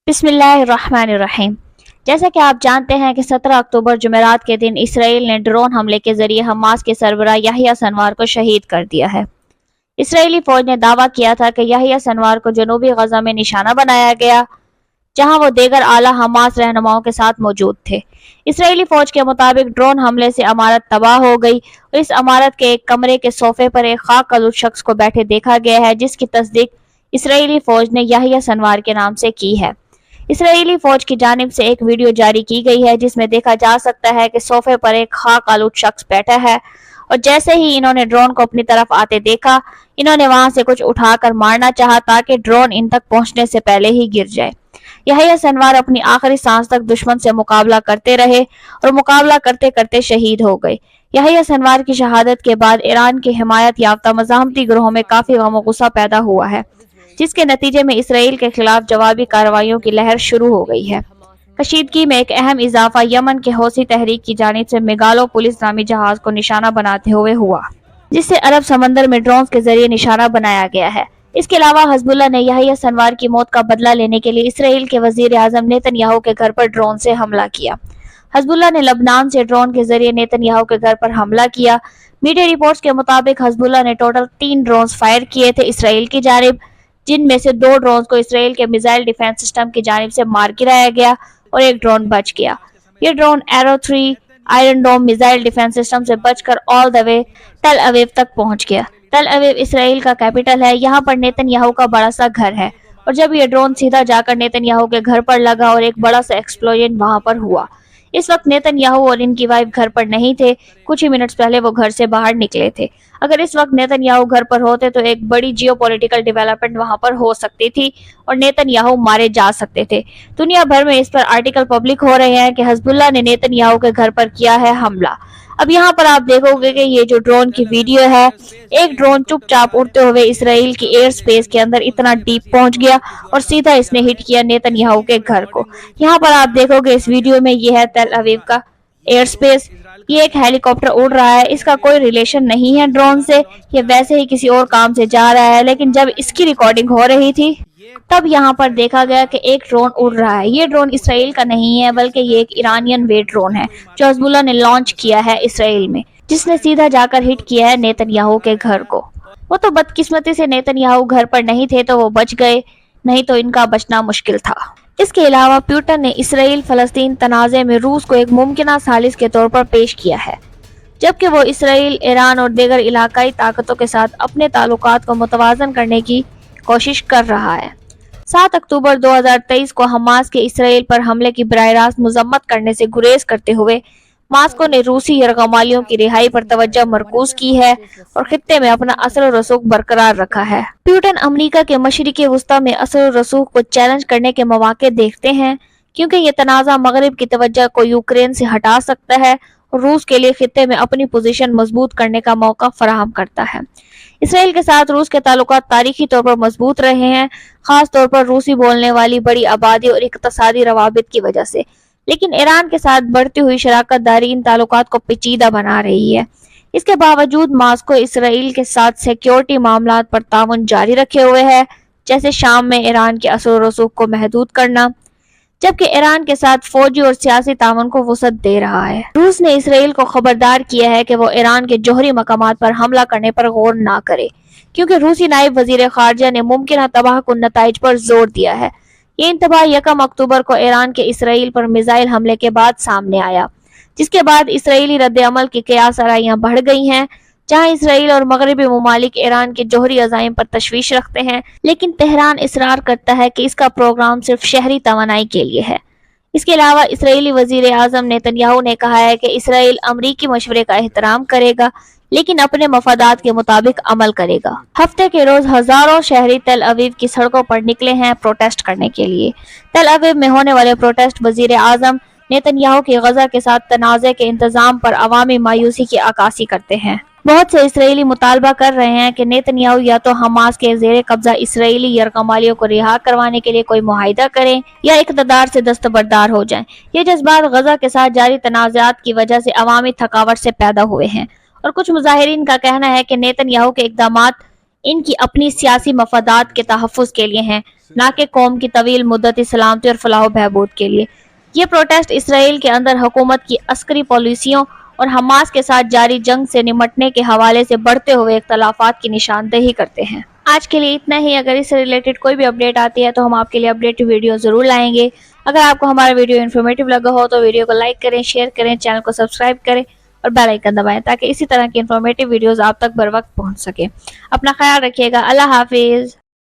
بسم اللہ الرحمن الرحیم۔ جیسا کہ آپ جانتے ہیں کہ 17 اکتوبر جمعرات کے دن اسرائیل نے ڈرون حملے کے ذریعے حماس کے سربراہ یحییٰ سنوار کو شہید کر دیا ہے۔ اسرائیلی فوج نے دعویٰ کیا تھا کہ یحییٰ سنوار کو جنوبی غزہ میں نشانہ بنایا گیا، جہاں وہ دیگر اعلیٰ حماس رہنماؤں کے ساتھ موجود تھے۔ اسرائیلی فوج کے مطابق ڈرون حملے سے عمارت تباہ ہو گئی اور اس عمارت کے ایک کمرے کے صوفے پر ایک خاک آلود شخص کو بیٹھے دیکھا گیا ہے، جس کی تصدیق اسرائیلی فوج نے یحییٰ سنوار کے نام سے کی ہے۔ اسرائیلی فوج کی جانب سے ایک ویڈیو جاری کی گئی ہے جس میں دیکھا جا سکتا ہے کہ صوفے پر ایک خاک آلود شخص بیٹھا ہے، اور جیسے ہی انہوں نے ڈرون کو اپنی طرف آتے دیکھا، انہوں نے وہاں سے کچھ اٹھا کر مارنا چاہا تاکہ ڈرون ان تک پہنچنے سے پہلے ہی گر جائے۔ یحییٰ سنوار اپنی آخری سانس تک دشمن سے مقابلہ کرتے رہے اور مقابلہ کرتے کرتے شہید ہو گئے۔ یحییٰ سنوار کی شہادت کے بعد ایران کے حمایت یافتہ مزاحمتی گروہوں میں کافی غم و غصہ پیدا ہوا ہے، جس کے نتیجے میں اسرائیل کے خلاف جوابی کارروائیوں کی لہر شروع ہو گئی ہے۔ کشیدگی میں ایک اہم اضافہ یمن کے حوثی تحریک کی جانب سے میگالو پولیس نامی جہاز کو نشانہ بناتے ہوئے ہوا، جس سے عرب سمندر میں ڈرونز کے ذریعے نشانہ بنایا گیا ہے۔ اس کے علاوہ حزب اللہ نے یحییٰ سنوار کی موت کا بدلہ لینے کے لیے اسرائیل کے وزیر اعظم نیتن یاہو کے گھر پر ڈرون سے حملہ کیا۔ حزب اللہ نے لبنان سے ڈرون کے ذریعے نیتن یاہو کے گھر پر حملہ کیا۔ میڈیا رپورٹس کے مطابق حزب اللہ نے ٹوٹل 3 ڈرونز فائر کیے تھے اسرائیل کی جانب، جن میں سے 2 ڈرونز کو اسرائیل کے میزائل ڈیفنس سسٹم کی جانب سے مار گرایا گیا اور ایک ڈرون بچ گیا۔ یہ drone arrow 3 Iron Dome missile defence system سے بچ کر آل دا وے ٹل اویو تک پہنچ گیا۔ ٹل اویو اسرائیل کا کیپٹل ہے، یہاں پر نیتن یاہو کا بڑا سا گھر ہے، اور جب یہ ڈرون سیدھا جا کر نیتن یاہو کے گھر پر لگا اور ایک بڑا سا ایکسپلوژن وہاں پر ہوا۔ اس وقت نیتن یاہو اور ان کی وائف گھر پر نہیں تھے، کچھ ہی منٹس پہلے وہ گھر سے باہر نکلے تھے۔ اگر اس وقت نیتن یاہو گھر پر ہوتے تو ایک بڑی جیو پولیٹیکل ڈیولپمنٹ وہاں پر ہو سکتی تھی اور نیتن یاہو مارے جا سکتے تھے۔ دنیا بھر میں اس پر آرٹیکل پبلک ہو رہے ہیں کہ حزب اللہ نے نیتن یاہو کے گھر پر کیا ہے حملہ۔ اب یہاں پر آپ دیکھو گے کہ یہ جو ڈرون کی ویڈیو ہے، ایک ڈرون چپ چاپ اڑتے ہوئے اسرائیل کی ایئر سپیس کے اندر اتنا ڈیپ پہنچ گیا اور سیدھا اس نے ہٹ کیا نیتن یاہو کے گھر کو۔ یہاں پر آپ دیکھو گے اس ویڈیو میں یہ ہے تل اویو کا ایئر سپیس، یہ ایک ہیلی کاپٹر اڑ رہا ہے، اس کا کوئی ریلیشن نہیں ہے ڈرون سے، یہ ویسے ہی کسی اور کام سے جا رہا ہے، لیکن جب اس کی ریکارڈنگ ہو رہی تھی تب یہاں پر دیکھا گیا کہ ایک ڈرون اڑ رہا ہے۔ یہ ڈرون اسرائیل کا نہیں ہے بلکہ یہ ایک ایرانین وے ڈرون ہے جو حزب اللہ نے لانچ کیا ہے اسرائیل میں، جس نے سیدھا جا کر ہٹ کیا ہے نیتن یاہو کے گھر کو۔ وہ تو بدقسمتی سے نیتن یاہو گھر پر نہیں تھے تو وہ بچ گئے، نہیں تو ان کا بچنا مشکل تھا۔ اس کے علاوہ پیوٹن نے اسرائیل فلسطین تنازع میں روس کو ایک ممکنہ ثالث کے طور پر پیش کیا ہے، جبکہ وہ اسرائیل، ایران اور دیگر علاقائی طاقتوں کے ساتھ اپنے تعلقات کو متوازن کرنے کی کوشش کر رہا ہے۔ 7 اکتوبر 2023 کو حماس کے اسرائیل پر حملے کی براہ راست مذمت کرنے سے گریز کرتے ہوئے ماسکو نے روسی یرغمالیوں کی رہائی پر توجہ مرکوز کی ہے اور خطے میں اپنا اثر و رسوخ برقرار رکھا ہے۔ پیوٹن امریکہ کے مشرق وسطی میں اثر و رسوخ کو چیلنج کرنے کے مواقع دیکھتے ہیں، کیونکہ یہ تنازع مغرب کی توجہ کو یوکرین سے ہٹا سکتا ہے اور روس کے لیے خطے میں اپنی پوزیشن مضبوط کرنے کا موقع فراہم کرتا ہے۔ اسرائیل کے ساتھ روس کے تعلقات تاریخی طور پر مضبوط رہے ہیں، خاص طور پر روسی بولنے والی بڑی آبادی اور اقتصادی روابط کی وجہ سے، لیکن ایران کے ساتھ بڑھتی ہوئی شراکت داری ان تعلقات کو پیچیدہ بنا رہی ہے۔ اس کے باوجود ماسکو اسرائیل کے ساتھ سیکیورٹی معاملات پر تعاون جاری رکھے ہوئے ہے، جیسے شام میں ایران کے اثر و رسوخ کو محدود کرنا، جبکہ ایران کے ساتھ فوجی اور سیاسی تعاون کو وسعت دے رہا ہے۔ روس نے اسرائیل کو خبردار کیا ہے کہ وہ ایران کے جوہری مقامات پر حملہ کرنے پر غور نہ کرے، کیونکہ روسی نائب وزیر خارجہ نے ممکنہ تباہ کن نتائج پر زور دیا ہے۔ یہ انتباہ 1 اکتوبر کو ایران کے اسرائیل پر میزائل حملے کے بعد سامنے آیا، جس کے بعد اسرائیلی رد عمل کی قیاس آرائیاں بڑھ گئی ہیں، جہاں اسرائیل اور مغربی ممالک ایران کے جوہری عزائم پر تشویش رکھتے ہیں، لیکن تہران اصرار کرتا ہے کہ اس کا پروگرام صرف شہری توانائی کے لیے ہے۔ اس کے علاوہ اسرائیلی وزیر اعظم نیتن یاہو نے کہا ہے کہ اسرائیل امریکی مشورے کا احترام کرے گا، لیکن اپنے مفادات کے مطابق عمل کرے گا۔ ہفتے کے روز ہزاروں شہری تل اویو کی سڑکوں پر نکلے ہیں پروٹیسٹ کرنے کے لیے۔ تل اویو میں ہونے والے پروٹیسٹ وزیر اعظم نیتن یاہو کی غزہ کے ساتھ تنازع کے انتظام پر عوامی مایوسی کی عکاسی کرتے ہیں۔ بہت سے اسرائیلی مطالبہ کر رہے ہیں کہ نیتن یاہو یا تو حماس کے زیر قبضہ اسرائیلی یرغمالیوں کو رہا کروانے کے لیے کوئی معاہدہ کریں یا اقتدار سے دستبردار ہو جائیں۔ یہ جذبات غزہ کے ساتھ جاری تنازعات کی وجہ سے عوامی تھکاوٹ سے پیدا ہوئے ہیں، اور کچھ مظاہرین کا کہنا ہے کہ نیتن یاہو کے اقدامات ان کی اپنی سیاسی مفادات کے تحفظ کے لیے ہیں، نہ کہ قوم کی طویل مدتی سلامتی اور فلاح و بہبود کے لیے۔ یہ پروٹیسٹ اسرائیل کے اندر حکومت کی عسکری پالیسیوں اور حماس کے ساتھ جاری جنگ سے نمٹنے کے حوالے سے بڑھتے ہوئے اختلافات کی نشاندہی کرتے ہیں۔ آج کے لیے اتنا ہی۔ اگر اس سے ریلیٹڈ کوئی بھی اپڈیٹ آتی ہے تو ہم آپ کے لیے اپڈیٹ ویڈیو ضرور لائیں گے۔ اگر آپ کو ہمارا ویڈیو انفارمیٹیو لگا ہو تو ویڈیو کو لائک کریں، شیئر کریں، چینل کو سبسکرائب کریں اور بیل آئیکن دبائیں تاکہ اسی طرح کی انفارمیٹیو ویڈیوز آپ تک بر وقت پہنچ سکیں۔ اپنا خیال رکھیے گا۔ اللہ حافظ۔